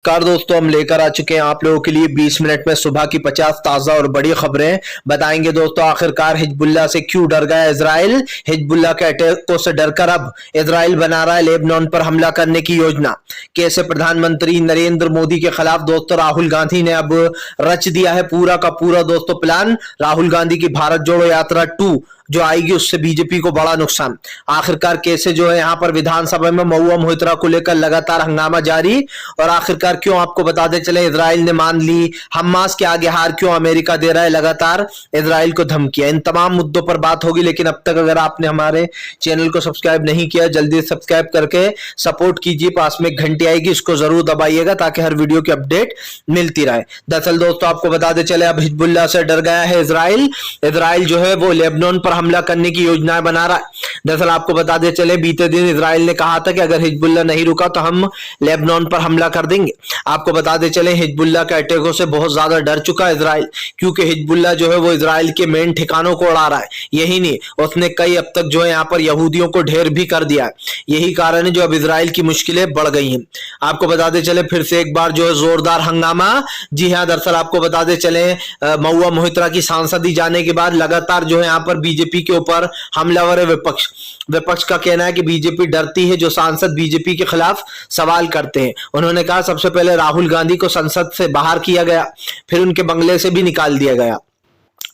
Car दोस्तों, हम लेकर आ चुके हैं आप लोगों के लिए 20 मिनट में सुबह की 50 ताजा और बड़ी खबरें बताएंगे। दोस्तों, आखिरकार हिजबुल्लाह से क्यों डर गया इजराइल? हिजबुल्लाह के अटैकों से डरकर अब इजराइल बना रहा है लेबनान पर हमला करने की योजना। कैसे प्रधानमंत्री नरेंद्र मोदी के खिलाफ दोस्तों राहुल गांधी ने अब रच दिया है पूरा का पूरा दोस्तों प्लान। राहुल गांधी की भारत जोड़ो यात्रा 2 जो आएगी उससे बीजेपी को बड़ा नुकसान। आखिरकार कैसे जो है यहाँ पर विधानसभा में महुआ मोहित्रा को लेकर लगातार हंगामा जारी, और आखिरकार क्यों आपको बताते चले इजराइल ने मान ली हमास के आगे हार, क्यों अमेरिका दे रहा है लगातार इजराइल को धमकियां। इन तमाम मुद्दों पर बात होगी, लेकिन अब तक अगर आपने हमारे चैनल को सब्सक्राइब नहीं किया जल्दी सब्सक्राइब करके सपोर्ट कीजिए। पास में एक घंटी आएगी, इसको जरूर दबाइएगा ताकि हर वीडियो की अपडेट मिलती रहे। दरअसल दोस्तों आपको बताते चले अब हिजबुल्लाह से डर गया है इजराइल। इजराइल जो है वो लेबनान पर हमला करने की योजनाएं बना रहा है। दरअसल आपको बताते चले बीते दिन इजराइल ने कहा था कि अगर हिजबुल्लाह नहीं रुका तो हम लेबनान पर हमला कर देंगे। आपको बताते चले हिजबुल्लाह के अटैकों से बहुत ज्यादा डर चुका है इजराइल, क्योंकि हिजबुल्लाह जो है वो इजराइल के मेन ठिकानों को उड़ा रहा है। यही नहीं, उसने कई अब तक जो है यहाँ पर यहूदियों को ढेर भी कर दिया है। यही कारण है जो अब इजराइल की मुश्किलें बढ़ गई हैं। आपको बताते चले फिर से एक बार जो है जोरदार हंगामा। जी हाँ, दरअसल आपको बताते चले महुआ मोहित्रा की सांसदी जाने के बाद लगातार जो है यहाँ पर बीजेपी के ऊपर हमलावर है विपक्ष का कहना है कि बीजेपी डरती है जो सांसद बीजेपी के खिलाफ सवाल करते हैं। उन्होंने कहा सबसे पहले राहुल गांधी को संसद से बाहर किया गया, फिर उनके बंगले से भी निकाल दिया गया।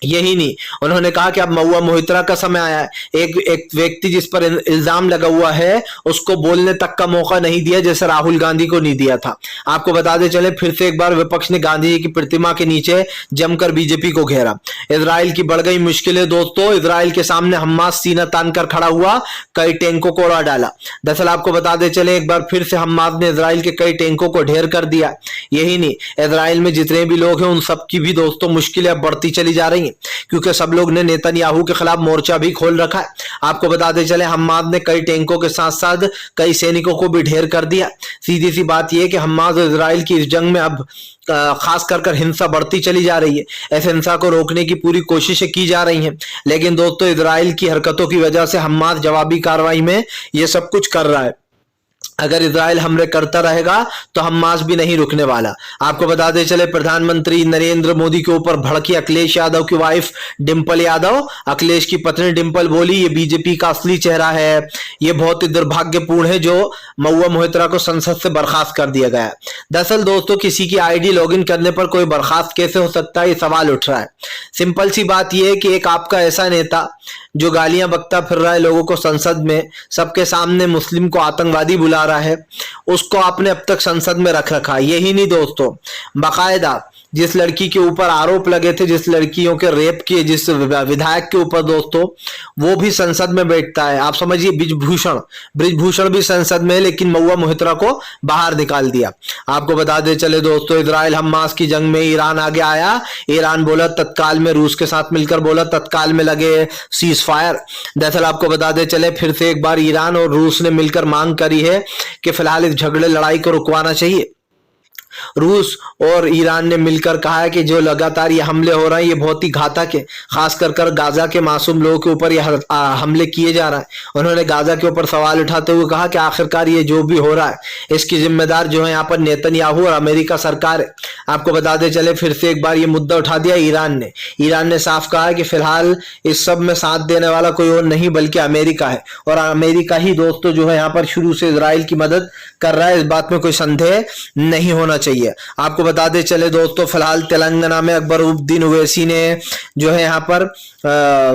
यही नहीं, उन्होंने कहा कि अब महुआ मोहित्रा का समय आया है। एक व्यक्ति जिस पर इल्जाम लगा हुआ है उसको बोलने तक का मौका नहीं दिया जैसे राहुल गांधी को नहीं दिया था। आपको बताते चले फिर से एक बार विपक्ष ने गांधी जी की प्रतिमा के नीचे जमकर बीजेपी को घेरा। इजराइल की बढ़ गई मुश्किलें दोस्तों। इजराइल के सामने हमास सीना तान कर खड़ा हुआ, कई टैंकों को उड़ा डाला। दरअसल आपको बताते चले एक बार फिर से हमास ने इजराइल के कई टैंकों को ढेर कर दिया। यही नहीं, इजराइल में जितने भी लोग हैं उन सबकी भी दोस्तों मुश्किलें अब बढ़ती चली जा रही हैं, क्योंकि सब लोग ने नेतन्याहू के खिलाफ मोर्चा भी खोल रखा है। आपको बताते चले हमास ने कई टैंकों के साथ साथ कई सैनिकों को भी ढेर कर दिया। सीधी सी बात यह है कि हमास और इजराइल की इस जंग में अब खास कर हिंसा बढ़ती चली जा रही है। ऐसे हिंसा को रोकने की पूरी कोशिशें की जा रही हैं, लेकिन दोस्तों इजराइल की हरकतों की वजह से हमास जवाबी कार्रवाई में ये सब कुछ कर रहा है। अगर इजराइल हमले करता रहेगा तो हमास भी नहीं रुकने वाला। आपको बताते चले प्रधानमंत्री नरेंद्र मोदी के ऊपर भड़की अखिलेश यादव की वाइफ डिंपल यादव। अखिलेश की पत्नी डिंपल बोली ये बीजेपी का असली चेहरा है, ये बहुत ही दुर्भाग्यपूर्ण है जो महुआ मोहित्रा को संसद से बर्खास्त कर दिया गया। दरअसल दोस्तों किसी की आईडी लॉगिन करने पर कोई बर्खास्त कैसे हो सकता है, ये सवाल उठ रहा है। सिंपल सी बात यह है कि एक आपका ऐसा नेता जो गालियां बकता फिर रहा है लोगों को संसद में, सबके सामने मुस्लिम को आतंकवादी बुला रहा है, उसको आपने अब तक संसद में रख रखा। यही नहीं दोस्तों, बाकायदा जिस लड़की के ऊपर आरोप लगे थे, जिस लड़कियों के रेप किए जिस विधायक के ऊपर दोस्तों, वो भी संसद में बैठता है। आप समझिए ब्रिजभूषण भी संसद में है, लेकिन महुआ मोहित्रा को बाहर निकाल दिया। आपको बता दे चले दोस्तों इजराइल हमास की जंग में ईरान आगे आया। ईरान बोला तत्काल में, रूस के साथ मिलकर बोला तत्काल में लगे सीज फायर। दरअसल आपको बता दे चले फिर से एक बार ईरान और रूस ने मिलकर मांग करी है कि फिलहाल इस झगड़े लड़ाई को रुकवाना चाहिए। रूस और ईरान ने मिलकर कहा है कि जो लगातार ये हमले हो रहे हैं ये बहुत ही घातक है, खास कर गाजा के मासूम लोगों के ऊपर ये हमले किए जा रहे हैं। उन्होंने गाजा के ऊपर सवाल उठाते हुए कहा कि आखिरकार ये जो भी हो रहा है इसकी जिम्मेदार जो है यहाँ पर नेतन्याहू और अमेरिका सरकार है। आपको बताते चले फिर से एक बार ये मुद्दा उठा दिया ईरान ने साफ कहा है कि फिलहाल इस सब में साथ देने वाला कोई और नहीं बल्कि अमेरिका है, और अमेरिका ही दोस्तों जो है यहाँ पर शुरू से इजराइल की मदद कर रहा है, इस बात में कोई संदेह नहीं होना चाहिए। आपको बताते चले दोस्तों फिलहाल तेलंगाना में अकबरुद्दीन ओवैसी ने जो है यहाँ पर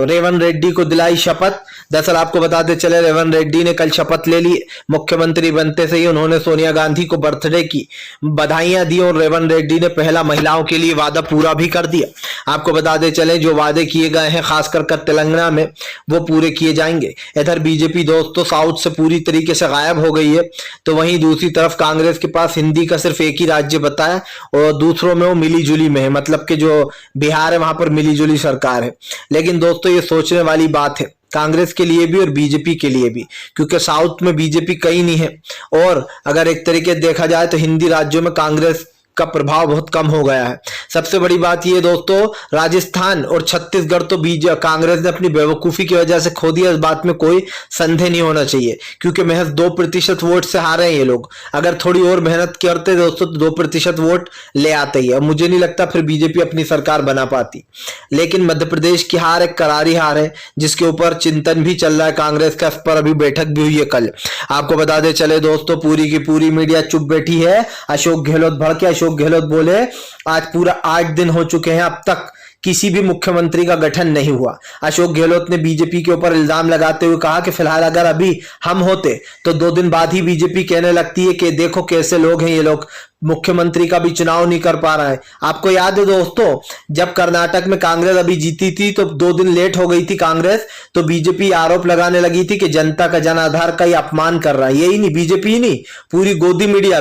रेवंत रेड्डी को दिलाई शपथ। दरअसल आपको बताते चले रेवंत रेड्डी ने कल शपथ ले ली। मुख्यमंत्री बनते से ही उन्होंने सोनिया गांधी को बर्थडे की बधाइयां दी और रेवंत रेड्डी ने पहला महिलाओं के लिए वादा पूरा भी कर दिया। आपको बताते चले जो वादे किए गए हैं खासकर तेलंगाना में वो पूरे किए जाएंगे। इधर बीजेपी दोस्तों साउथ से पूरी तरीके से गायब हो गई है, तो वहीं दूसरी तरफ कांग्रेस के पास हिंदी का सिर्फ एक ही राज्य बता है और दूसरों में वो मिली जुली में है, मतलब कि जो बिहार है वहां पर मिली जुली सरकार है। लेकिन दोस्तों ये सोचने वाली बात है कांग्रेस के लिए भी और बीजेपी के लिए भी, क्योंकि साउथ में बीजेपी कहीं नहीं है, और अगर एक तरीके देखा जाए तो हिंदी राज्यों में कांग्रेस का प्रभाव बहुत कम हो गया है। सबसे बड़ी बात यह दोस्तों, राजस्थान और छत्तीसगढ़ तो कांग्रेस ने अपनी बेवकूफी की वजह से खो दिया, इस बात में कोई संदेह नहीं होना चाहिए, क्योंकि महज 2% वोट से हारे हैं ये लोग। अगर थोड़ी और मेहनत करते दोस्तों तो 2% वोट ले आते ही, और मुझे नहीं लगता फिर बीजेपी अपनी सरकार बना पाती। लेकिन मध्य प्रदेश की हार एक करारी हार है, जिसके ऊपर चिंतन भी चल रहा है कांग्रेस का। इस पर अभी बैठक भी हुई है कल। आपको बता दे चले दोस्तों, पूरी की पूरी मीडिया चुप बैठी है। अशोक गहलोत भड़के, अशोक गहलोत बोले आज पूरा 8 दिन हो चुके हैं, अब तक किसी भी मुख्यमंत्री का गठन नहीं हुआ। अशोक गहलोत ने बीजेपी के ऊपर इल्जाम लगाते हुए कहा कि फिलहाल अगर अभी हम होते तो 2 दिन बाद ही बीजेपी कहने लगती है कि देखो कैसे लोग हैं ये लोग, मुख्यमंत्री का भी चुनाव नहीं कर पा रहा है। आपको याद है दोस्तों, जब कर्नाटक में कांग्रेस अभी जीती थी तो 2 दिन लेट हो गई थी कांग्रेस, तो बीजेपी आरोप लगाने लगी थी कि जनता का जन आधार का ही अपमान कर रहा है। यही नहीं, बीजेपी नहीं, पूरी गोदी मीडिया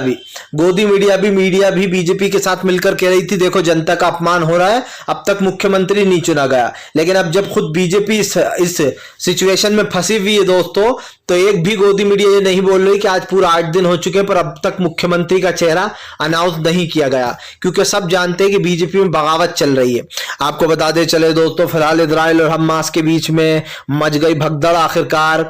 भी बीजेपी के साथ मिलकर कह रही थी देखो जनता का अपमान हो रहा है, अब तक मुख्यमंत्री नहीं चुना गया। लेकिन अब जब खुद बीजेपी इस सिचुएशन में फंसी हुई है दोस्तों, तो एक भी गोदी मीडिया ये नहीं बोल रही कि आज पूरा 8 दिन हो चुके हैं पर अब तक मुख्यमंत्री का चेहरा अनाउंस नहीं किया गया, क्योंकि सब जानते हैं कि बीजेपी में बगावत चल रही है। आपको बता दे चले दोस्तों, फिलहाल इजराइल और हमास के बीच में मच गई भगदड़। आखिरकार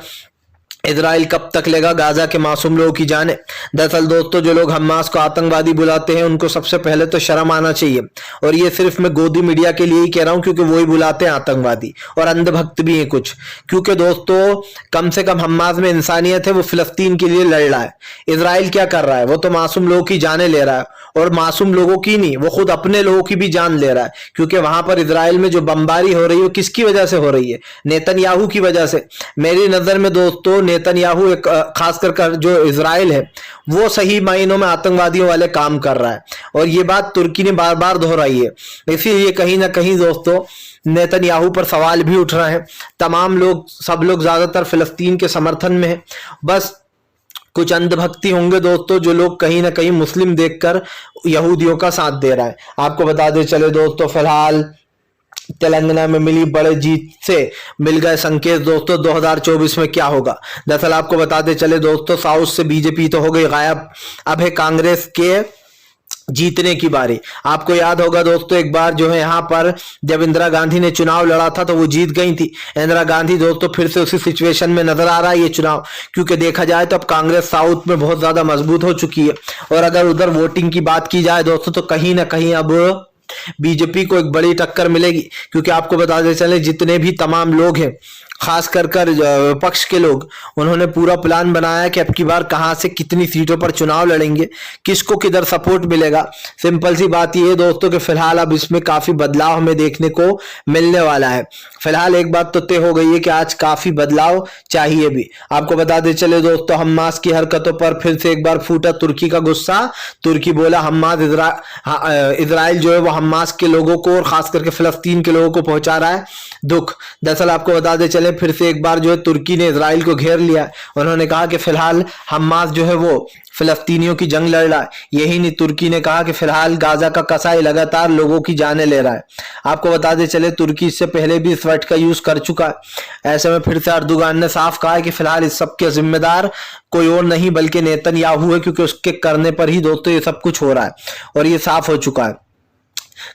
इजराइल कब तक लेगा गाजा के मासूम लोगों की जाने। दरअसल दोस्तों, जो लोग हमास को आतंकवादी बुलाते हैं उनको सबसे पहले तो शर्म आना चाहिए, और ये सिर्फ मैं गोदी मीडिया के लिए ही कह रहा हूं, क्योंकि वो ही बुलाते हैं आतंकवादी, और अंधभक्त भी हैं कुछ। क्योंकि दोस्तों कम से कम हमास में इंसानियत है, वो फिलिस्तीन के लिए लड़ रहा है। इजराइल क्या कर रहा है, वो तो मासूम लोगों की जाने ले रहा है, और मासूम लोगों की नहीं, वो खुद अपने लोगों की भी जान ले रहा है। क्योंकि वहां पर इजराइल में जो बमबारी हो रही है किसकी वजह से हो रही है, नेतन्याहू की वजह से। मेरी नजर में दोस्तों नेतन्याहू एक खासकर जो इजराइल है वो सही मायनों में आतंकवादियों वाले काम कर रहा है, और ये बात तुर्की ने बार बार दोहराई है। इसीलिए कहीं ना कहीं दोस्तों नेतन्याहू पर सवाल भी उठ रहे हैं। तमाम लोग, सब लोग ज्यादातर फिलिस्तीन के समर्थन में है। बस कुछ अंधभक्ति होंगे दोस्तों जो लोग कहीं ना कहीं मुस्लिम देखकर यहूदियों का साथ दे रहा है। आपको बता दे चले दोस्तों, फिलहाल तेलंगाना में मिली बड़े जीत से मिल गए संकेत दोस्तों 2024 में क्या होगा। दरअसल आपको बताते चले दोस्तों, साउथ से बीजेपी तो हो गई गायब, अब है कांग्रेस के जीतने की बारी। आपको याद होगा दोस्तों, एक बार जो है यहाँ पर जब इंदिरा गांधी ने चुनाव लड़ा था तो वो जीत गई थी। इंदिरा गांधी दोस्तों फिर से उसी सिचुएशन में नजर आ रहा है ये चुनाव, क्योंकि देखा जाए तो अब कांग्रेस साउथ में बहुत ज्यादा मजबूत हो चुकी है। और अगर उधर वोटिंग की बात की जाए दोस्तों, तो कहीं ना कहीं अब बीजेपी को एक बड़ी टक्कर मिलेगी। क्योंकि आपको बताते चले, जितने भी तमाम लोग हैं, खास कर विपक्ष के लोग, उन्होंने पूरा प्लान बनाया कि अब की बार कहां से कितनी सीटों पर चुनाव लड़ेंगे, किसको किधर सपोर्ट मिलेगा। सिंपल सी बात यह है दोस्तों कि फिलहाल अब इसमें काफी बदलाव हमें देखने को मिलने वाला है। फिलहाल एक बात तो तय हो गई है कि आज काफी बदलाव चाहिए भी। आपको बताते चले दोस्तों, हमास की हरकतों पर फिर से एक बार फूटा तुर्की का गुस्सा। तुर्की बोला हमास इजराइल जो है वो हमास के लोगों को और खास करके फिलिस्तीन के लोगों को पहुंचा रहा है दुख। दरअसल आपको बताते चले, फिर से एक बार जो है तुर्की ने इजराइल को घेर लिया। उन्होंने कहा कि फिलहाल हमास जो है वो फिलिस्तीनियों की जंग लड़ रहा है। यही नहीं, तुर्की ने कहा कि फिलहाल गाजा का कसाई लगातार लोगों की जानें ले रहा है। आपको बताते चले, तुर्की इससे पहले भी इस वर्ड का यूज कर चुका है। ऐसे में फिर से अर्दोगान ने साफ कहा है कि फिलहाल इस सब के जिम्मेदार कोई और नहीं बल्कि नेतन्याहू है, क्योंकि उसके करने पर ही दोस्तों ये सब कुछ हो रहा है, और ये साफ हो चुका है।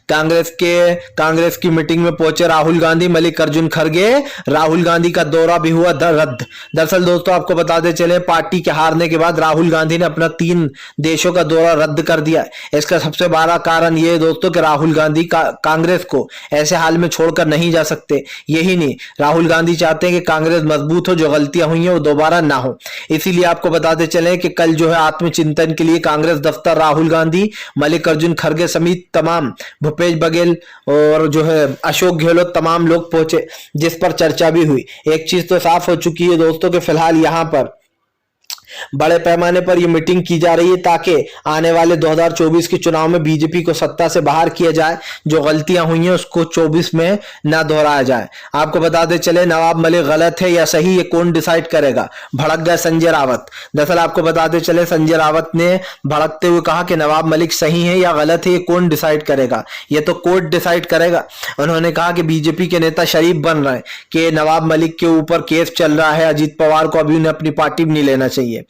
कांग्रेस की मीटिंग में पहुंचे राहुल गांधी, मल्लिकार्जुन खड़गे, राहुल गांधी का दौरा भी हुआ रद्द। दरअसल दोस्तों आपको बताते चले, पार्टी के हारने के बाद राहुल गांधी ने अपना 3 देशों का दौरा रद्द कर दिया। इसका सबसे बड़ा कारण यह है दोस्तों कि राहुल गांधी कांग्रेस को ऐसे हाल में छोड़कर नहीं जा सकते। यही नहीं, राहुल गांधी चाहते हैं कि कांग्रेस मजबूत हो, जो गलतियां हुई हैं वो दोबारा ना हो। इसीलिए आपको बताते चले कि कल जो है आत्मचिंतन के लिए कांग्रेस दफ्तर राहुल गांधी, मल्लिकार्जुन खड़गे समेत तमाम, भूपेश बघेल और जो है अशोक गहलोत, तमाम लोग पहुंचे, जिस पर चर्चा भी हुई। एक चीज तो साफ हो चुकी है दोस्तों कि फिलहाल यहां पर बड़े पैमाने पर यह मीटिंग की जा रही है ताकि आने वाले 2024 के चुनाव में बीजेपी को सत्ता से बाहर किया जाए, जो गलतियां हुई हैं उसको 24 में ना दोहराया जाए। आपको बताते चले, नवाब मलिक गलत है या सही, ये कौन डिसाइड करेगा, भड़क गए संजय रावत। दरअसल आपको बताते चले, संजय रावत ने भड़कते हुए कहा कि नवाब मलिक सही है या गलत है, ये कौन डिसाइड करेगा, ये तो कोर्ट डिसाइड करेगा। उन्होंने कहा कि बीजेपी के नेता शरीफ बन रहे हैं कि नवाब मलिक के ऊपर केस चल रहा है, अजीत पवार को अभी उन्हें अपनी पार्टी में नहीं लेना चाहिए।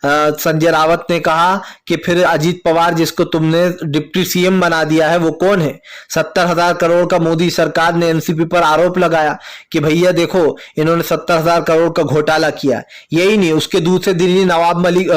संजय रावत ने कहा कि फिर अजीत पवार जिसको तुमने डिप्टी सीएम बना दिया है वो कौन है? 70,000 करोड़ का मोदी सरकार ने एनसीपी पर आरोप लगाया कि भैया देखो इन्होंने 70,000 करोड़ का घोटाला किया। यही नहीं, उसके दूसरे दिन ही नवाब मलिक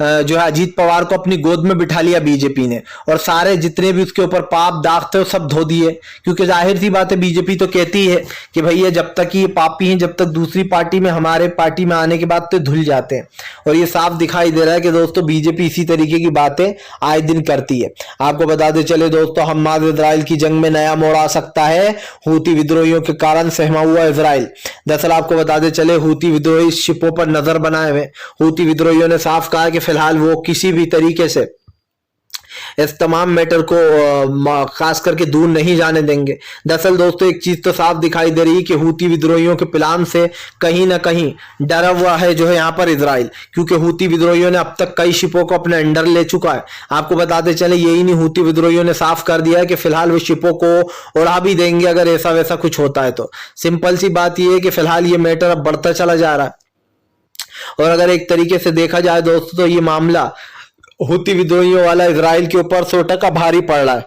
जो है अजीत पवार को अपनी गोद में बिठा लिया बीजेपी ने, और सारे जितने भी उसके ऊपर पाप दाग थे वो सब धो दिए। क्योंकि जाहिर सी बात है बीजेपी तो कहती है कि भैया जब तक ये पापी हैं, जब तक दूसरी पार्टी में हमारे पार्टी में आने के बाद तो धुल जाते हैं। और ये साफ दिखाई दे रहा है कि दोस्तों बीजेपी इसी तरीके की बातें आए दिन करती है। आपको बताते चले दोस्तों, हमास इजराइल की जंग में नया मोड़ आ सकता है। हूती विद्रोहियों के कारण सहमा हुआ इजराइल। दरअसल आपको बताते चले हूती विद्रोही शिपों पर नजर बनाए हुए। हूती विद्रोहियों ने साफ कहा कि फिलहाल वो किसी भी तरीके से इस तमाम मैटर को खास करके दूर नहीं जाने देंगे। दरअसल दोस्तों एक चीज तो साफ दिखाई दे रही है कि हूती विद्रोहियों के प्लान से कहीं ना कहीं डरा हुआ है जो है यहाँ पर इजराइल, क्योंकि हूती विद्रोहियों ने अब तक कई शिपों को अपने अंडर ले चुका है। आपको बताते चले यही नहीं, हूती विद्रोहियों ने साफ कर दिया है कि फिलहाल वो शिपों को उड़ा भी देंगे अगर ऐसा वैसा कुछ होता है तो। सिंपल सी बात यह है कि फिलहाल ये मैटर अब बढ़ता चला जा रहा है। और अगर एक तरीके से देखा जाए दोस्तों तो ये मामला हूती विद्रोहियों वाला इजराइल के ऊपर 100% भारी पड़ रहा है।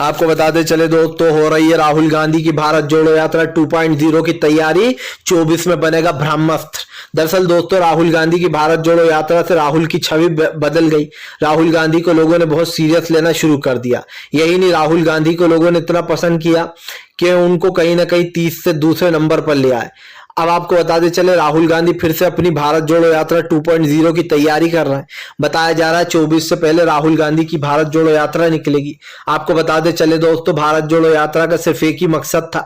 आपको बताते चले दोस्तों हो रही है राहुल गांधी की भारत जोड़ो यात्रा 2.0 की तैयारी, 24 में बनेगा ब्रह्मास्त्र। दरअसल दोस्तों राहुल गांधी की भारत जोड़ो यात्रा से राहुल की छवि बदल गई। राहुल गांधी को लोगों ने बहुत सीरियस लेना शुरू कर दिया। यही नहीं, राहुल गांधी को लोगों ने इतना पसंद किया कि उनको कहीं ना कहीं 30 से दूसरे नंबर पर ले आए। अब आपको बताते चले राहुल गांधी फिर से अपनी भारत जोड़ो यात्रा 2.0 की तैयारी कर रहे हैं। बताया जा रहा है 24 से पहले राहुल गांधी की भारत जोड़ो यात्रा निकलेगी। आपको बताते चले दोस्तों भारत जोड़ो यात्रा का सिर्फ एक ही मकसद था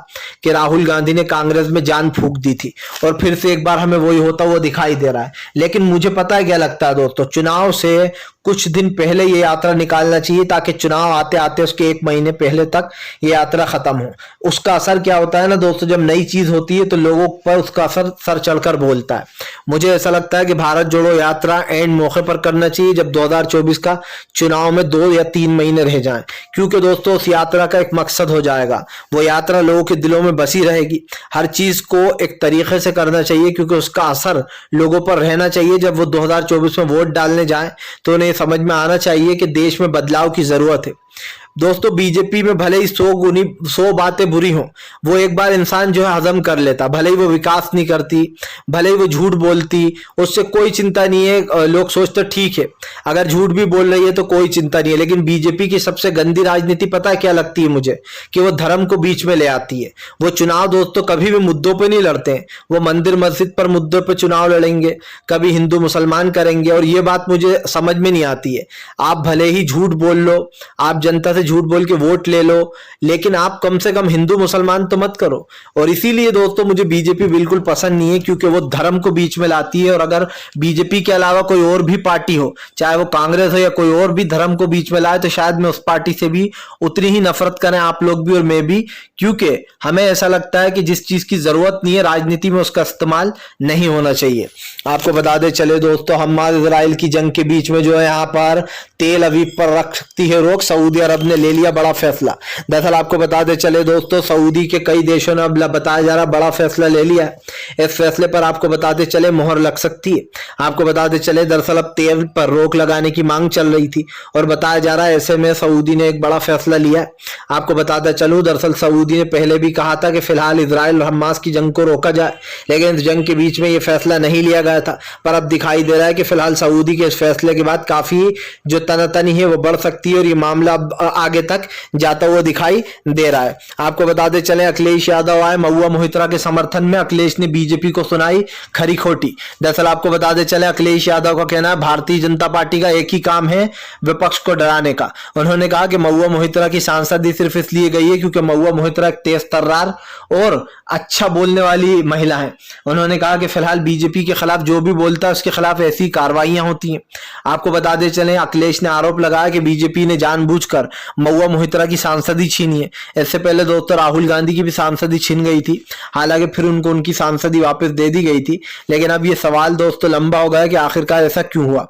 कि राहुल गांधी ने कांग्रेस में जान फूंक दी थी, और फिर से एक बार हमें वही होता वो दिखाई दे रहा है। लेकिन मुझे पता है क्या लगता है दोस्तों, चुनाव से कुछ दिन पहले ये यात्रा निकालना चाहिए ताकि चुनाव आते आते उसके 1 महीने पहले तक ये यात्रा खत्म हो। उसका असर क्या होता है ना दोस्तों, जब नई चीज होती है तो लोगों पर उसका असर सर चढ़कर बोलता है। मुझे ऐसा लगता है कि भारत जोड़ो यात्रा एंड मौके पर करना चाहिए जब 2024 का चुनाव में 2 या 3 महीने रह जाएं, क्योंकि दोस्तों उस यात्रा का एक मकसद हो जाएगा। वो यात्रा लोगों के दिलों में बसी रहेगी। हर चीज को एक तरीके से करना चाहिए क्योंकि उसका असर लोगों पर रहना चाहिए। जब वो 2024 में वोट डालने जाए तो उन्हें समझ में आना चाहिए कि देश में बदलाव की जरूरत है। दोस्तों बीजेपी में भले ही 100 बातें बुरी हों, वो एक बार इंसान जो है हजम कर लेता। भले ही वो विकास नहीं करती, भले ही वो झूठ बोलती, उससे कोई चिंता नहीं है। लोग सोचते ठीक है अगर झूठ भी बोल रही है तो कोई चिंता नहीं है। लेकिन बीजेपी की सबसे गंदी राजनीति पता है क्या लगती है मुझे, कि वो धर्म को बीच में ले आती है। वो चुनाव दोस्तों कभी भी मुद्दों पे नहीं लड़ते हैं, वो मंदिर मस्जिद पर मुद्दों पे चुनाव लड़ेंगे, कभी हिंदू मुसलमान करेंगे। और ये बात मुझे समझ में नहीं आती है। आप भले ही झूठ बोल लो, आप जनता से झूठ बोल के वोट ले लो, लेकिन आप कम से कम हिंदू मुसलमान तो मत करो। और इसीलिए दोस्तों मुझे बीजेपी बिल्कुल पसंद नहीं है, क्योंकि वो धर्म को बीच में लाती है। और अगर बीजेपी के अलावा कोई और भी पार्टी हो, चाहे वो कांग्रेस हो या कोई और भी, धर्म को बीच में लाए तो शायद मैं उस पार्टी से भी उतनी ही नफरत करें आप लोग भी और मैं भी, क्योंकि हमें ऐसा लगता है कि जिस चीज की जरूरत नहीं है राजनीति में उसका इस्तेमाल नहीं होना चाहिए। आपको बता दे चले दोस्तों हमास इजराइल की जंग के बीच में जो है यहाँ पर तेल अवीव पर रख सकती है रोक, सऊदी अरब ने ले लिया बड़ा फैसला। दरअसल आपको बता दे चले दोस्तों सऊदी के कई देशों ने अब बताया जा रहा बड़ा फैसला ले लिया है। इस फैसले पर आपको बताते चले मोहर लग सकती है। आपको बताते चले दरअसल अब तेल पर रोक लगाने की मांग चल रही थी और बताया जा रहा है ऐसे में सऊदी ने एक बड़ा फैसला लिया है। आपको बताता चलूं दरअसल सऊदी ने पहले भी कहा था कि फिलहाल इजराइल और हमास की जंग को रोका जाए, लेकिन इस जंग के बीच में यह फैसला नहीं लिया गया था। पर अब दिखाई दे रहा है कि फिलहाल सऊदी के इस फैसले के बाद काफी जो तनातनी है वो बढ़ सकती है और ये मामला अब आगे तक जाता हुआ दिखाई दे रहा है। आपको बताते चले अखिलेश यादव आए महुआ मोहित्रा के समर्थन में। अखिलेश ने बीजेपी को सुनाई खरी खोटी। दरअसल आपको बताते चले अखिलेश यादव का कहना है भारतीय जनता पार्टी का एक ही काम है विपक्ष को डराने का। उन्होंने कहा कि महुआ मोहित्रा की सांसदी सिर्फ इसलिए गई है क्योंकि महुआ मोहित्रा एक तेज तर्रार और अच्छा बोलने वाली महिला है। उन्होंने कहा कि फिलहाल बीजेपी के खिलाफ जो भी बोलता है उसके खिलाफ ऐसी कार्रवाइयां होती हैं। आपको बताते चले अखिलेश ने आरोप लगाया कि बीजेपी ने जानबूझकर महुआ मोहित्रा की सांसदी छीनी है। इससे पहले दोस्तों राहुल गांधी की भी सांसदी छीन गई थी, हालांकि फिर उनको उनकी सांसदी वापस दे दी गई थी। लेकिन अब ये सवाल दोस्तों लंबा हो गया कि आखिरकार ऐसा क्यों हुआ।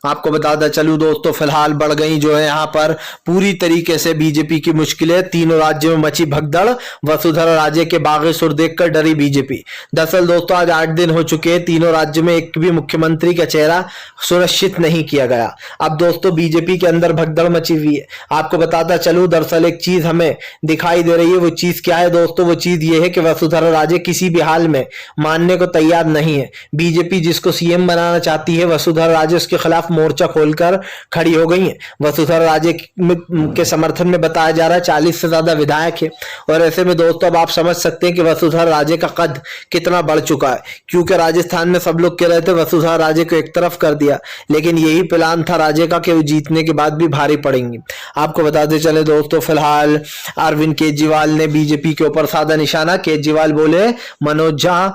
आपको बताता चलूं दोस्तों, फिलहाल बढ़ गई जो है यहाँ पर पूरी तरीके से बीजेपी की मुश्किलें। तीनों राज्यों में मची भगदड़, वसुंधरा राजे के बागेश्वर देखकर डरी बीजेपी। दरअसल दोस्तों आज 8 दिन हो चुके हैं, तीनों राज्यों में एक भी मुख्यमंत्री का चेहरा सुनिश्चित नहीं किया गया। अब दोस्तों बीजेपी के अंदर भगदड़ मची हुई है। आपको बताता चलूं, दरअसल एक चीज हमें दिखाई दे रही है। वो चीज क्या है दोस्तों? वो चीज ये है कि वसुंधरा राजे किसी भी हाल में मानने को तैयार नहीं है। बीजेपी जिसको सीएम बनाना चाहती है, वसुंधरा राजे उसके खिलाफ मोर्चा खोलकर खड़ी हो गई है। वसुंधरा राजे के समर्थन में बताया जा रहा है 40 से ज्यादा विधायक है। और ऐसे में दोस्तों अब आप समझ सकते हैं कि वसुंधरा राजे का कद कितना बढ़ चुका है, क्योंकि राजस्थान में सब लोग कह रहे थे वसुंधरा राजे को एक तरफ कर दिया, लेकिन यही प्लान था राजे का कि वो जीतने के बाद भी भारी पड़ेंगी। आपको बताते चले दोस्तों, फिलहाल अरविंद केजरीवाल ने बीजेपी के ऊपर साधा निशाना। केजरीवाल बोले मनोज झा,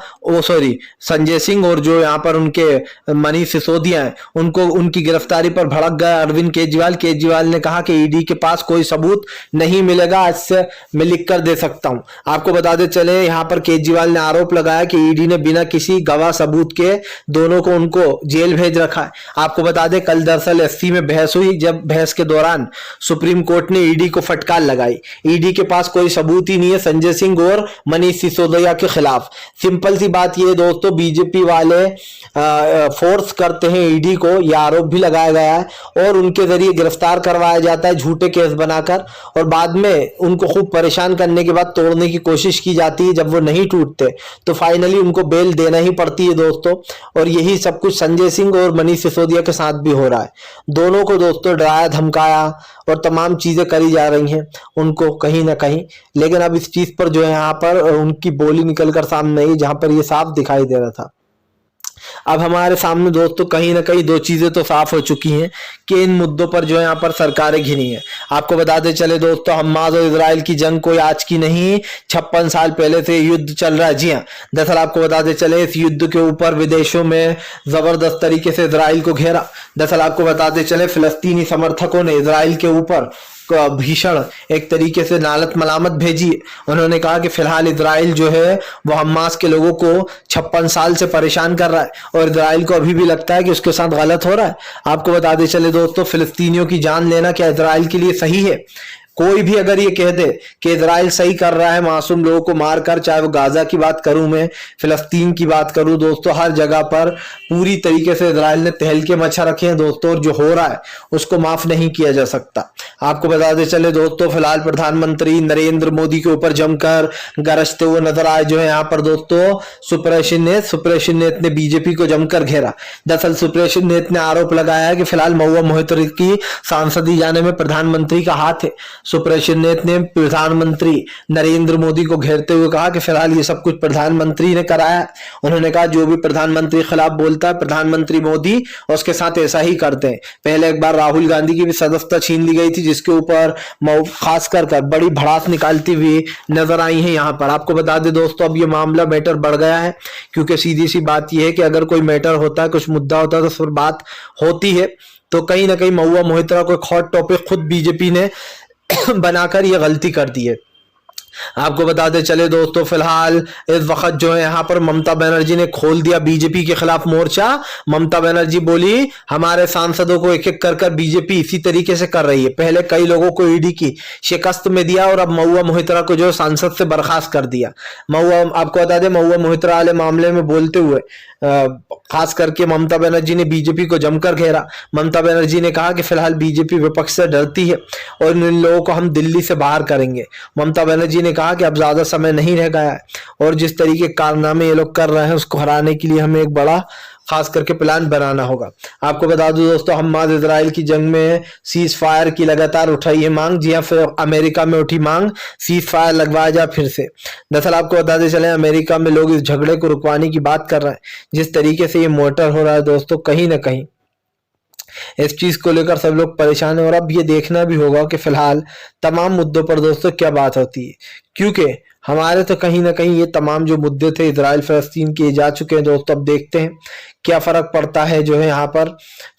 संजय सिंह और जो यहाँ पर उनके मनीष सिसोदिया है, उनको उनकी गिरफ्तारी पर भड़क गया अरविंद केजरीवाल। केजरीवाल ने कहा कि ईडी के पास कोई सबूत नहीं मिलेगा, आज से मैं लिख कर दे सकता हूं। आपको बताते चले, यहां पर केजरीवाल ने आरोप लगाया कि ईडी ने बिना किसी गवाह सबूत के दोनों को उनको जेल भेज रखा है। आपको बता दें कल दरअसल एससी में बहस हुई, जब बहस के दौरान सुप्रीम कोर्ट ने ईडी को फटकार लगाई। ईडी के पास कोई सबूत ही नहीं है संजय सिंह और मनीष सिसोदिया के खिलाफ। सिंपल सी बात यह दोस्तों, बीजेपी वाले फोर्स करते हैं ईडी को, यह आरोप भी लगाया गया है, और उनके जरिए गिरफ्तार करवाया जाता है झूठे केस बनाकर, और बाद में उनको खूब परेशान करने के बाद तोड़ने की कोशिश की जाती है। जब वो नहीं टूटते तो फाइनली उनको बेल देना ही पड़ती है दोस्तों। और यही सब कुछ संजय सिंह और मनीष सिसोदिया के साथ भी हो रहा है। दोनों को दोस्तों डराया धमकाया और तमाम चीजें करी जा रही हैं उनको कहीं ना कहीं, लेकिन अब इस चीज पर जो है यहाँ पर उनकी बोली निकलकर सामने आई, जहां पर ये साफ दिखाई दे रहा था। अब हमारे सामने दोस्तों कहीं ना कहीं दो चीजें तो साफ हो चुकी हैं कि इन मुद्दों पर जो है यहाँ पर सरकारें घिरी हैं। आपको बताते चले दोस्तों, हमास और इजराइल की जंग कोई आज की नहीं, 56 साल पहले से युद्ध चल रहा है। जी हाँ, दरअसल आपको बताते चले इस युद्ध के ऊपर विदेशों में जबरदस्त तरीके से इजराइल को घेरा। दरअसल आपको बताते चले फिलिस्तीनी समर्थकों ने इजराइल के ऊपर भीषण एक तरीके से नालत मलामत भेजी। उन्होंने कहा कि फिलहाल इजराइल जो है वो हमास के लोगों को 56 साल से परेशान कर रहा है, और इजराइल को अभी भी लगता है कि उसके साथ गलत हो रहा है। आपको बताते चले दोस्तों, फिलिस्तीनियों की जान लेना क्या इजराइल के लिए सही है? कोई भी अगर ये कह दे कि इजराइल सही कर रहा है मासूम लोगों को मारकर, चाहे वो गाजा की बात करूं मैं, फिलिस्तीन की बात करूं दोस्तों, हर जगह पर पूरी तरीके से इजराइल ने तहलके मचा रखे हैं दोस्तों, और जो हो रहा है उसको माफ नहीं किया जा सकता। आपको बताते चले दोस्तों, फिलहाल प्रधानमंत्री नरेंद्र मोदी के ऊपर जमकर गरजते हुए नजर आए जो है यहाँ पर दोस्तों सुप्रेशन नेत ने बीजेपी को जमकर घेरा। दरअसल सुप्रेशन नेत ने आरोप लगाया है कि फिलहाल महुआ मोहित्र की सांसदी जाने में प्रधानमंत्री का हाथ है। सुप्रेशन नेत ने प्रधानमंत्री नरेंद्र मोदी को घेरते हुए कहा कि फिलहाल ये सब कुछ प्रधानमंत्री ने कराया है। उन्होंने कहा जो भी प्रधानमंत्री के खिलाफ बोलता है प्रधानमंत्री मोदी उसके साथ ऐसा ही करते हैं। पहले एक बार राहुल गांधी की भी सदस्यता छीन ली गई थी, जिसके ऊपर खास कर बड़ी भड़ास निकालती हुई नजर आई है यहाँ पर। आपको बता दें दोस्तों, अब ये मामला मैटर बढ़ गया है, क्योंकि सीधी सी बात यह है कि अगर कोई मैटर होता है, कुछ मुद्दा होता है, तो फिर बात होती है। तो कहीं ना कहीं महुआ मोहित्रा को एक हॉट टॉपिक खुद बीजेपी ने बनाकर ये गलती कर दी है। आपको बताते चले दोस्तों, फिलहाल इस वक्त जो है यहाँ पर ममता बनर्जी ने खोल दिया बीजेपी के खिलाफ मोर्चा। ममता बनर्जी बोली हमारे सांसदों को एक एक कर बीजेपी इसी तरीके से कर रही है। पहले कई लोगों को ईडी की शिकस्त में दिया, और अब महुआ मोहित्रा को जो सांसद से बर्खास्त कर दिया। आपको बता दें, महुआ मोहित्रा वाले मामले में बोलते हुए खास करके ममता बनर्जी ने बीजेपी को जमकर घेरा। ममता बनर्जी ने कहा कि फिलहाल बीजेपी विपक्ष से डरती है और इन लोगों को हम दिल्ली से बाहर करेंगे। ममता बनर्जी ने कहा कि अब ज्यादा समय नहीं रह गया है, और जिस तरीके के कारनामे ये लोग कर रहे हैं उसको हराने के लिए हमें एक बड़ा खास करके प्लान बनाना होगा। आपको बता दूं दोस्तों, हमास इजराइल की जंग में सीज फायर की लगातार उठाई है मांग। जी हाँ, फिर अमेरिका में उठी मांग सीज फायर लगवाया जाए फिर से। दरअसल आपको बताते चले, अमेरिका में लोग इस झगड़े को रुकवाने की बात कर रहे हैं। जिस तरीके से ये मोर्टर हो रहा है दोस्तों, कहीं ना कहीं इस चीज को लेकर सब लोग परेशान है, और अब ये देखना भी होगा कि फिलहाल तमाम मुद्दों पर दोस्तों क्या बात होती है, क्योंकि हमारे तो कहीं ना कहीं ये तमाम जो मुद्दे थे इजराइल फलस्तीन के जा चुके हैं दोस्तों। अब देखते हैं क्या फर्क पड़ता है जो है यहाँ पर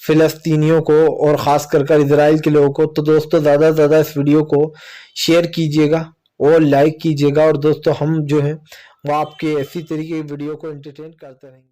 फिलिस्तीनियों को और खास कर इजराइल के लोगों को। तो दोस्तों ज्यादा से ज्यादा इस वीडियो को शेयर कीजिएगा और लाइक कीजिएगा, और दोस्तों हम जो है वो आपके ऐसी तरीके की वीडियो को एंटरटेन करते रहेंगे।